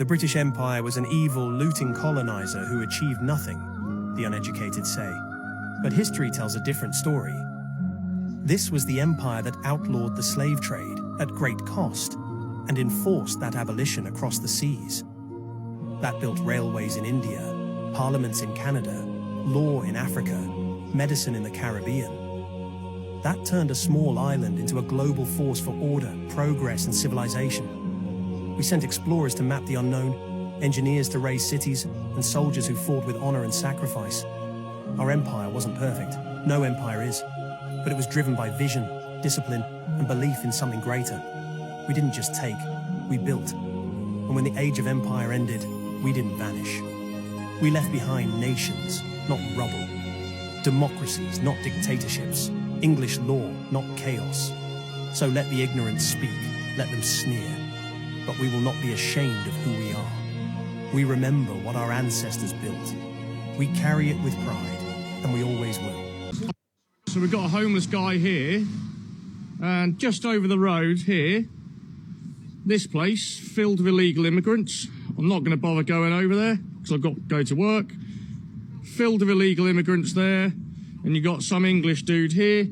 The British Empire was an evil, looting colonizer who achieved nothing, the uneducated say. But history tells a different story. This was the empire that outlawed the slave trade at great cost and enforced that abolition across the seas. That built railways in India, parliaments in Canada, law in Africa, medicine in the Caribbean. That turned a small island into a global force for order, progress, and civilization. We sent explorers to map the unknown, engineers to raise cities, and soldiers who fought with honor and sacrifice. Our empire wasn't perfect. No empire is. But it was driven by vision, discipline, and belief in something greater. We didn't just take, we built. And when the age of empire ended, we didn't vanish. We left behind nations, not rubble. Democracies, not dictatorships. English law, not chaos. So let the ignorant speak, let them sneer. But we will not be ashamed of who we are. We remember what our ancestors built. We carry it with pride, and we always will. So we've got a homeless guy here, and just over the road here, this place filled with illegal immigrants. I'm not going to bother going over there because I've got to go to work. Filled with illegal immigrants there, and you got some English dude here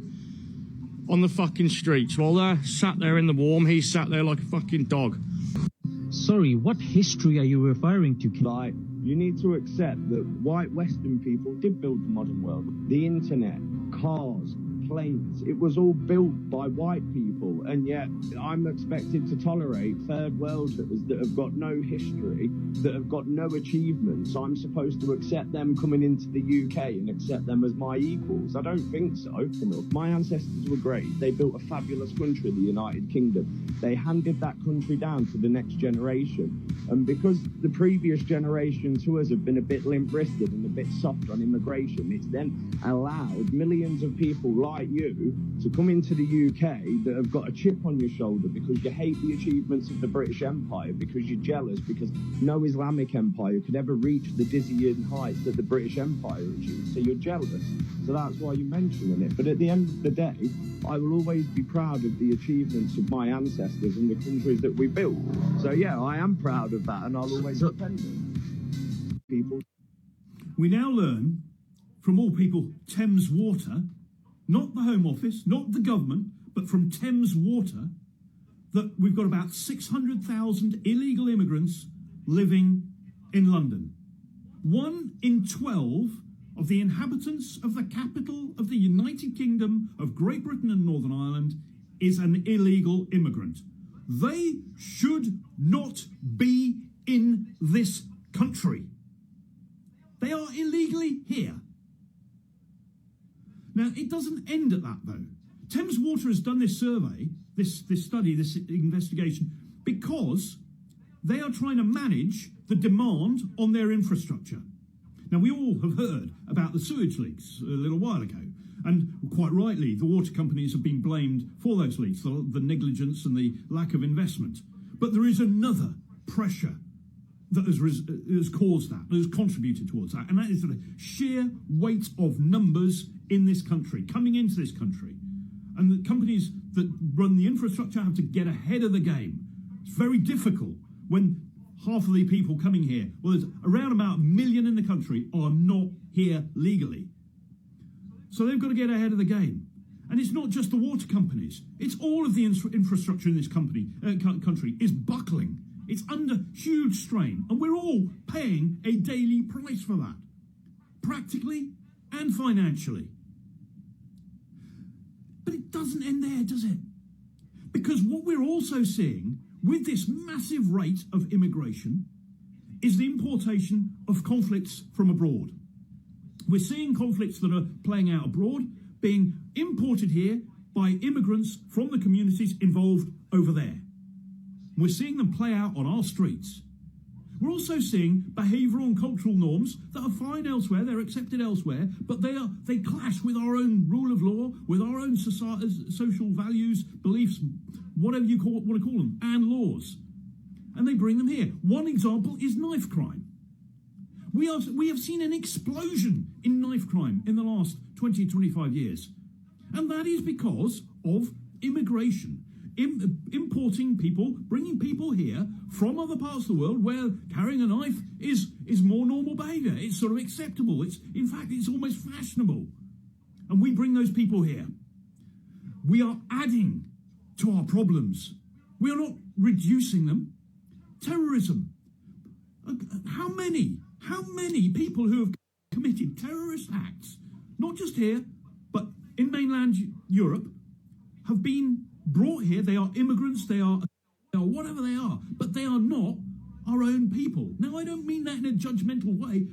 on the fucking streets. While they're sat there in the warm, he's sat there like a fucking dog. Sorry, what history are you referring to? Like, you need to accept that white Western people did build the modern world. The internet, cars, planes, it was all built by white people, and yet I'm expected to tolerate third worlders that have got no history, that have got no achievements. I'm supposed to accept them coming into the UK and accept them as my equals. I don't think so. My ancestors were great. They built a fabulous country, the United Kingdom. They handed that country down to the next generation, and because the previous generation to us have been a bit limp-wristed and a bit soft on immigration, it's then allowed millions of people like you to come into the UK that have got a chip on your shoulder because you hate the achievements of the British Empire, because you're jealous, because no Islamic empire could ever reach the dizzying heights that the British Empire achieved, so you're jealous. So that's why you're mentioning it. But at the end of the day, I will always be proud of the achievements of my ancestors and the countries that we built. So yeah, I am proud of that, and I'll always defend them. People. We now learn from all people Thames Water, not the Home Office, not the government, but from Thames Water, that we've got about 600,000 illegal immigrants living in London. 1 in 12 of the inhabitants of the capital of the United Kingdom of Great Britain and Northern Ireland is an illegal immigrant. They should not be in this country. They are illegally here. Now, it doesn't end at that, though. Thames Water has done this survey, this study, this investigation, because they are trying to manage the demand on their infrastructure. Now, we all have heard about the sewage leaks a little while ago, and quite rightly, the water companies have been blamed for those leaks, the negligence and the lack of investment. But there is another pressure that has caused that has contributed towards that, and that is the sheer weight of numbers in this country, coming into this country. And the companies that run the infrastructure have to get ahead of the game. It's very difficult when half of the people coming here, well, there's around about 1 million in the country, are not here legally. So they've got to get ahead of the game. And it's not just the water companies. It's all of the infrastructure in this country is buckling. It's under huge strain. And we're all paying a daily price for that, practically and financially. But it doesn't end there, does it? Because what we're also seeing with this massive rate of immigration is the importation of conflicts from abroad. We're seeing conflicts that are playing out abroad being imported here by immigrants from the communities involved over there. We're seeing them play out on our streets. We're also seeing behavioural and cultural norms that are fine elsewhere, they're accepted elsewhere, but they clash with our own rule of law, with our own social values, beliefs, whatever you want to call them, and laws. And they bring them here. One example is knife crime. We have seen an explosion in knife crime in the last 20, 25 years. And that is because of immigration. importing people, bringing people here from other parts of the world where carrying a knife is more normal behaviour. It's sort of acceptable. In fact, it's almost fashionable. And we bring those people here. We are adding to our problems. We are not reducing them. Terrorism. How many people who have committed terrorist acts, not just here, but in mainland Europe, have been brought here? They are immigrants, they are whatever they are, but they are not our own people. Now, I don't mean that in a judgmental way.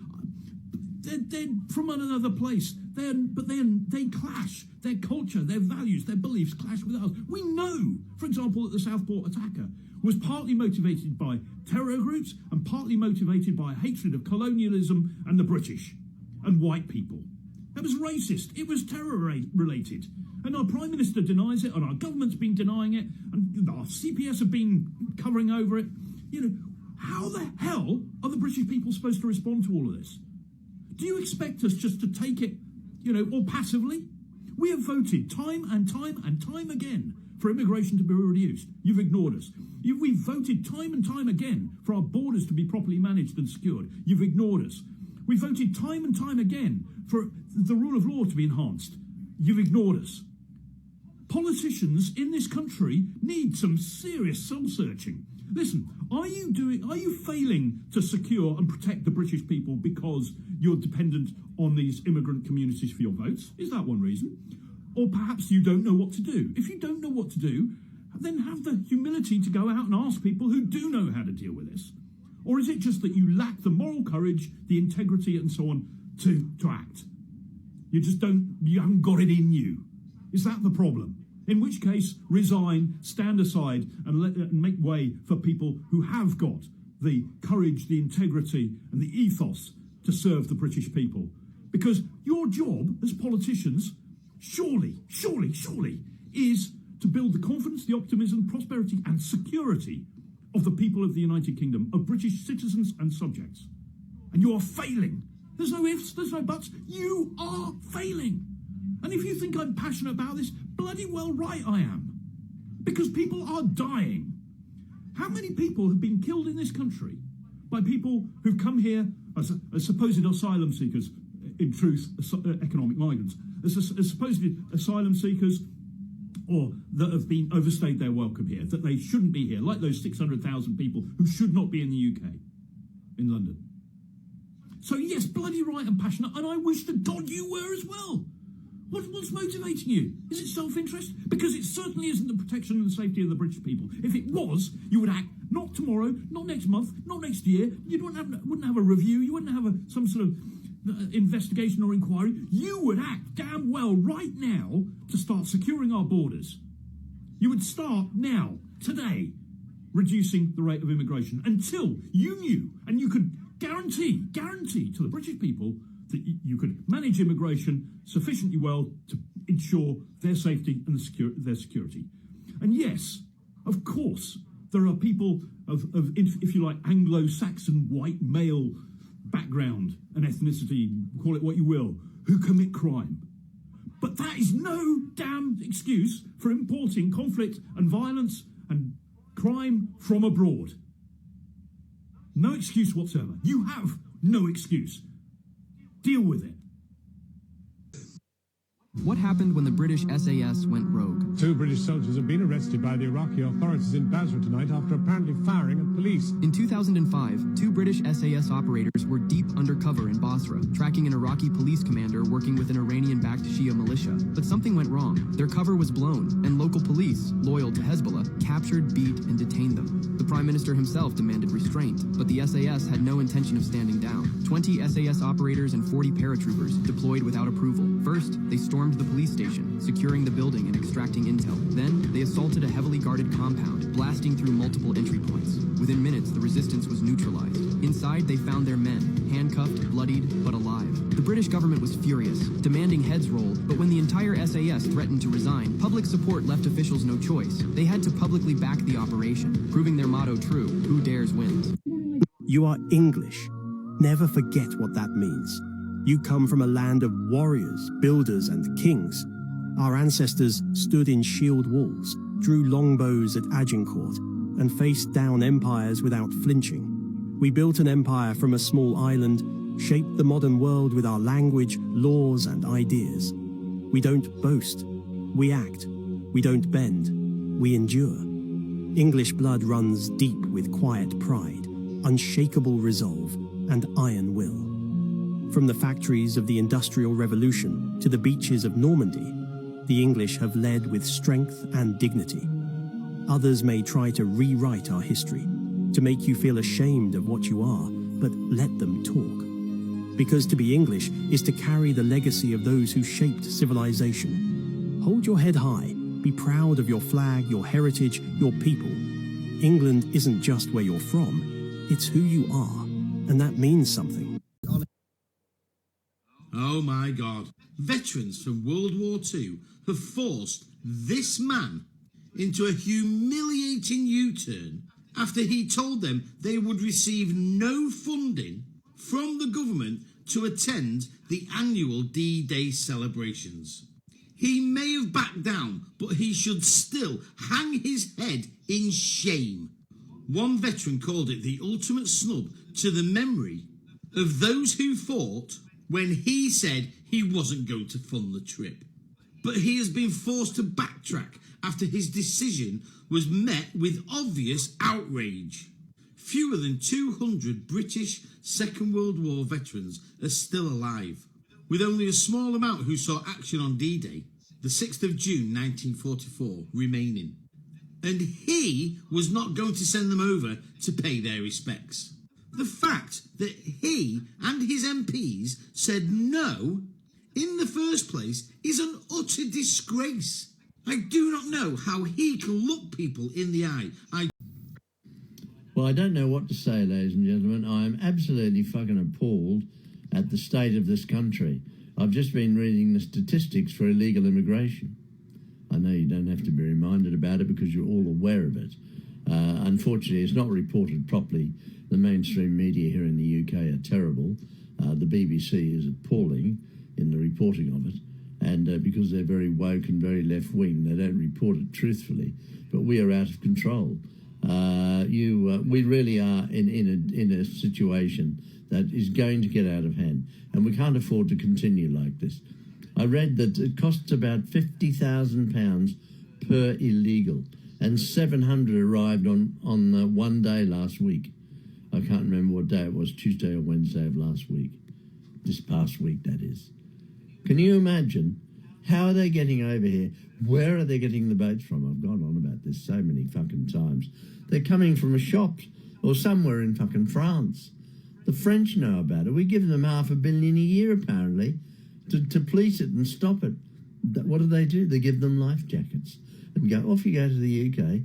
They're from another place. They clash. Their culture, their values, their beliefs clash with ours. We know, for example, that the Southport attacker was partly motivated by terror groups and partly motivated by hatred of colonialism and the British and white people. It was racist. It was terror-related. And our Prime Minister denies it, and our government's been denying it, and our CPS have been covering over it. You know, how the hell are the British people supposed to respond to all of this? Do you expect us just to take it, all passively? We have voted time and time and time again for immigration to be reduced. You've ignored us. We've voted time and time again for our borders to be properly managed and secured. You've ignored us. We voted time and time again for the rule of law to be enhanced. You've ignored us. Politicians in this country need some serious soul-searching. Listen, are you failing to secure and protect the British people because you're dependent on these immigrant communities for your votes? Is that one reason? Or perhaps you don't know what to do. If you don't know what to do, then have the humility to go out and ask people who do know how to deal with this. Or is it just that you lack the moral courage, the integrity and so on to act? You haven't got it in you. Is that the problem? In which case, resign, stand aside and make way for people who have got the courage, the integrity and the ethos to serve the British people. Because your job as politicians, surely, is to build the confidence, the optimism, prosperity and security of the people of the United Kingdom, of British citizens and subjects. And you are failing. There's no ifs, there's no buts. You are failing. And if you think I'm passionate about this, bloody well right I am. Because people are dying. How many people have been killed in this country by people who've come here as supposed asylum seekers, in truth, economic migrants, as supposed asylum seekers, or that have been overstayed their welcome here, that they shouldn't be here, like those 600,000 people who should not be in the UK, in London. So yes, bloody right and passionate, and I wish to God you were as well. What's motivating you? Is it self-interest? Because it certainly isn't the protection and safety of the British people. If it was, you would act not tomorrow, not next month, not next year. You wouldn't have a review. You wouldn't have some sort of investigation or inquiry. You would act damn well right now to start securing our borders. You would start now, today, reducing the rate of immigration until you knew and you could guarantee to the British people that you could manage immigration sufficiently well to ensure their safety and their security. And yes, of course, there are people of if you like, Anglo-Saxon white male background and ethnicity, call it what you will, who commit crime. But that is no damn excuse for importing conflict and violence and crime from abroad. No excuse whatsoever. You have no excuse. Deal with it. What happened when the British SAS went rogue? 2 British soldiers have been arrested by the Iraqi authorities in Basra tonight after apparently firing at police. In 2005, 2 British SAS operators were deep undercover in Basra, tracking an Iraqi police commander working with an Iranian-backed Shia militia. But something went wrong. Their cover was blown, and local police, loyal to Hezbollah, captured, beat, and detained them. The Prime Minister himself demanded restraint, but the SAS had no intention of standing down. 20 SAS operators and 40 paratroopers deployed without approval. First, they stormed the police station, securing the building and extracting intel. Then, they assaulted a heavily guarded compound, blasting through multiple entry points. Within minutes, the resistance was neutralized. Inside, they found their men, handcuffed, bloodied, but alive. The British government was furious, demanding heads rolled, but when the entire SAS threatened to resign, public support left officials no choice. They had to publicly back the operation, proving their motto true: who dares wins. You are English. Never forget what that means. You come from a land of warriors, builders, and kings. Our ancestors stood in shield walls. drew longbows at Agincourt, and faced down empires without flinching. We built an empire from a small island, shaped the modern world with our language, laws, and ideas. We don't boast. We act. We don't bend. We endure. English blood runs deep with quiet pride, unshakable resolve, and iron will. From the factories of the Industrial Revolution to the beaches of Normandy, the English have led with strength and dignity. Others may try to rewrite our history, to make you feel ashamed of what you are, but let them talk. Because to be English is to carry the legacy of those who shaped civilization. Hold your head high, be proud of your flag, your heritage, your people. England isn't just where you're from, it's who you are, and that means something. Oh my God. Veterans from World War II have forced this man into a humiliating U-turn after he told them they would receive no funding from the government to attend the annual D-Day celebrations. He may have backed down, but he should still hang his head in shame. One veteran called it the ultimate snub to the memory of those who fought when he said he wasn't going to fund the trip. But he has been forced to backtrack after his decision was met with obvious outrage. Fewer than 200 British Second World War veterans are still alive, with only a small amount who saw action on D-Day, the 6th of June 1944, remaining. And he was not going to send them over to pay their respects. The fact that he and his MPs said no in the first place is an utter disgrace. I do not know how he can look people in the eye. Well, I don't know what to say, ladies and gentlemen. I am absolutely fucking appalled at the state of this country. I've just been reading the statistics for illegal immigration. I know you don't have to be reminded about it because you're all aware of it. Unfortunately, it's not reported properly. The mainstream media here in the UK are terrible. The BBC is appalling in the reporting of it. And because they're very woke and very left-wing, they don't report it truthfully. But we are out of control. We really are in a situation that is going to get out of hand. And we can't afford to continue like this. I read that it costs about £50,000 per illegal, and 700 arrived on one day last week. I can't remember what day it was, Tuesday or Wednesday of last week. This past week, that is. Can you imagine? How are they getting over here? Where are they getting the boats from? I've gone on about this so many fucking times. They're coming from a shop or somewhere in fucking France. The French know about it. We give them $500 million a year, apparently, to police it and stop it. What do? They give them life jackets and go, off you go to the UK.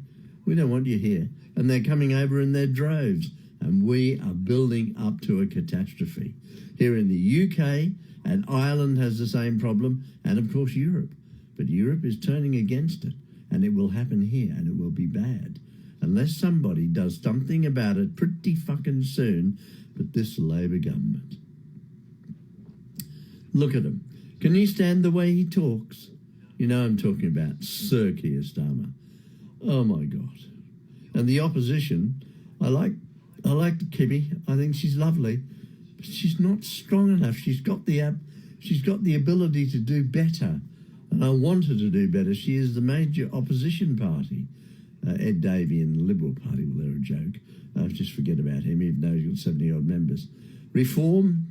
We don't want you here. And they're coming over in their droves. And we are building up to a catastrophe. Here in the UK, and Ireland has the same problem, and of course Europe. But Europe is turning against it, and it will happen here, and it will be bad. Unless somebody does something about it pretty fucking soon, but this Labour government. Look at him. Can you stand the way he talks? You know I'm talking about Sir Keir Starmer. Oh my God. And the opposition, I like Kibby. I think she's lovely. But she's not strong enough. She's got the ability to do better. And I want her to do better. She is the major opposition party. Ed Davey and the Liberal Party, well, they're a joke. Just forget about him, even though he's got 70-odd members. Reform,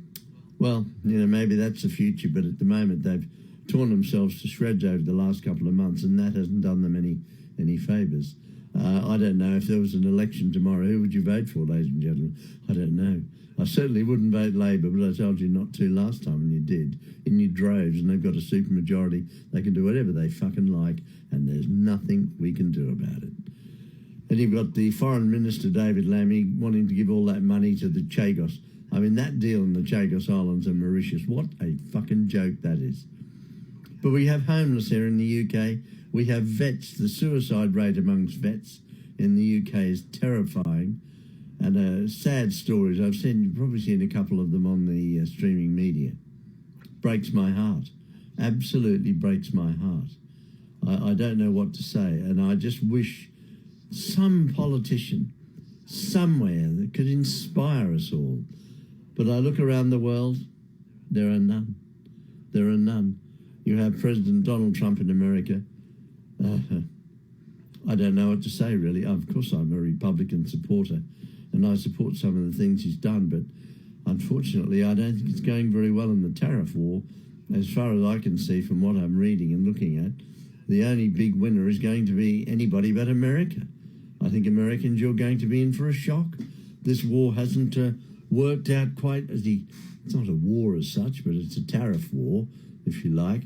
well, maybe that's the future, but at the moment they've torn themselves to shreds over the last couple of months, and that hasn't done them any favours. I don't know if there was an election tomorrow, who would you vote for, ladies and gentlemen? I don't know. I certainly wouldn't vote Labour, but I told you not to last time, and you did, in your droves, and they've got a supermajority. They can do whatever they fucking like, and there's nothing we can do about it. And you've got the Foreign Minister, David Lammy, wanting to give all that money to the Chagos. I mean, that deal in the Chagos Islands and Mauritius, what a fucking joke that is. But we have homeless here in the UK. We have vets. The suicide rate amongst vets in the UK is terrifying. And sad stories. You've probably seen a couple of them on the streaming media. Breaks my heart. Absolutely breaks my heart. I don't know what to say, and I just wish some politician somewhere that could inspire us all. But I look around the world, there are none. There are none. You have President Donald Trump in America. I don't know what to say, really. Of course, I'm a Republican supporter, and I support some of the things he's done, but unfortunately, I don't think it's going very well in the tariff war. As far as I can see from what I'm reading and looking at, the only big winner is going to be anybody but America. I think Americans, you're going to be in for a shock. This war hasn't worked out quite as it's not a war as such, but it's a tariff war, if you like,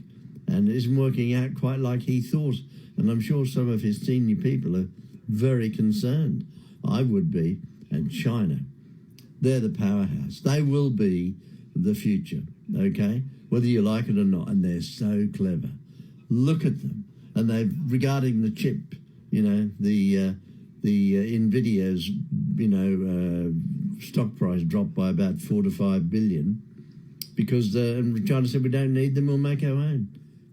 and it isn't working out quite like he thought. And I'm sure some of his senior people are very concerned. I would be. And China, they're the powerhouse. They will be the future, okay? Whether you like it or not, and they're so clever. Look at them. And they, regarding the chip, you know, the Nvidia's, stock price dropped by about 4 to 5 billion because China said we don't need them, we'll make our own.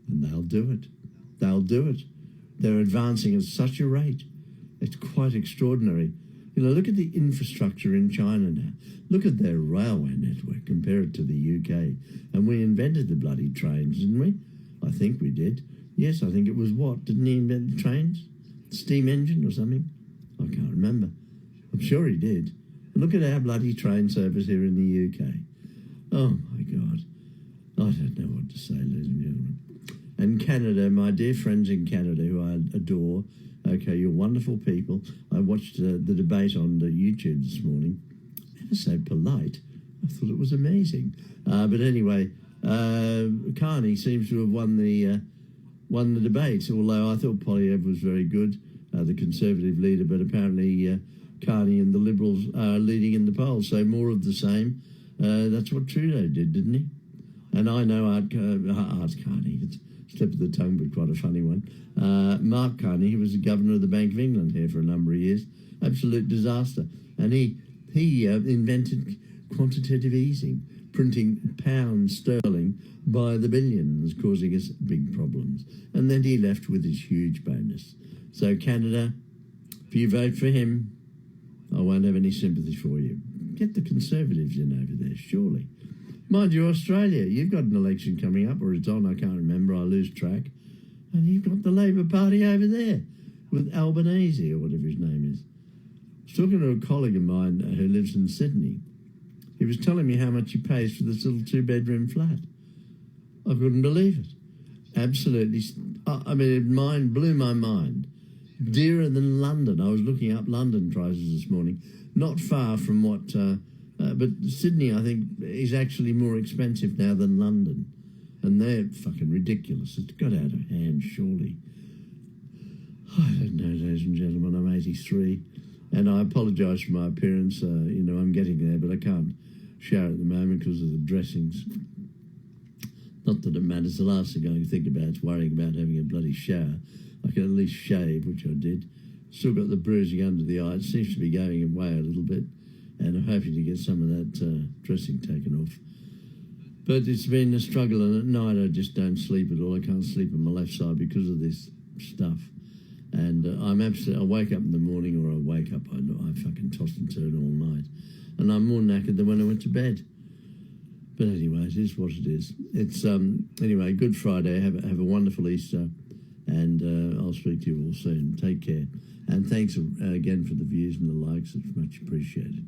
And they'll do it. They'll do it. They're advancing at such a rate. It's quite extraordinary. You know, look at the infrastructure in China now. Look at their railway network, compare it to the UK. And we invented the bloody trains, didn't we? I think we did. Yes, I think it was what? Didn't he invent the trains? Steam engine or something? I can't remember. I'm sure he did. Look at our bloody train service here in the UK. Oh, my God. I don't know what to say, ladies and gentlemen. And Canada, my dear friends in Canada, who I adore, okay, you're wonderful people. I watched the debate on YouTube this morning. Ever so polite. I thought it was amazing. But anyway, Carney seems to have won the debate, although I thought Poilievre was very good, the Conservative leader, but apparently Carney and the Liberals are leading in the polls, so more of the same. That's what Trudeau did, didn't he? And I know Art Carney, it's a slip of the tongue, but quite a funny one. Mark Carney, he was the governor of the Bank of England here for a number of years. Absolute disaster. And he invented quantitative easing, printing pounds sterling by the billions, causing us big problems. And then he left with his huge bonus. So Canada, if you vote for him, I won't have any sympathy for you. Get the Conservatives in over there, surely. Mind you, Australia, you've got an election coming up, or it's on, I can't remember, I lose track. And you've got the Labor Party over there with Albanese, or whatever his name is. I was talking to a colleague of mine who lives in Sydney. He was telling me how much he pays for this little 2-bedroom flat. I couldn't believe it. Absolutely. I mean, it blew my mind. Dearer than London. I was looking up London prices this morning. Not far from what... but Sydney, I think, is actually more expensive now than London. And they're fucking ridiculous. It's got out of hand, surely. I don't know, ladies and gentlemen. I'm 83. And I apologise for my appearance. I'm getting there, but I can't shower at the moment because of the dressings. Not that it matters. The last thing I can think about is worrying about having a bloody shower. I can at least shave, which I did. Still got the bruising under the eye. It seems to be going away a little bit. And I'm hoping to get some of that dressing taken off. But it's been a struggle, and at night I just don't sleep at all. I can't sleep on my left side because of this stuff. And I wake up in the morning, or I wake up, I fucking toss and turn all night. And I'm more knackered than when I went to bed. But anyway, it is what it is. It's, anyway, Good Friday. Have a wonderful Easter. And I'll speak to you all soon. Take care. And thanks again for the views and the likes. It's much appreciated.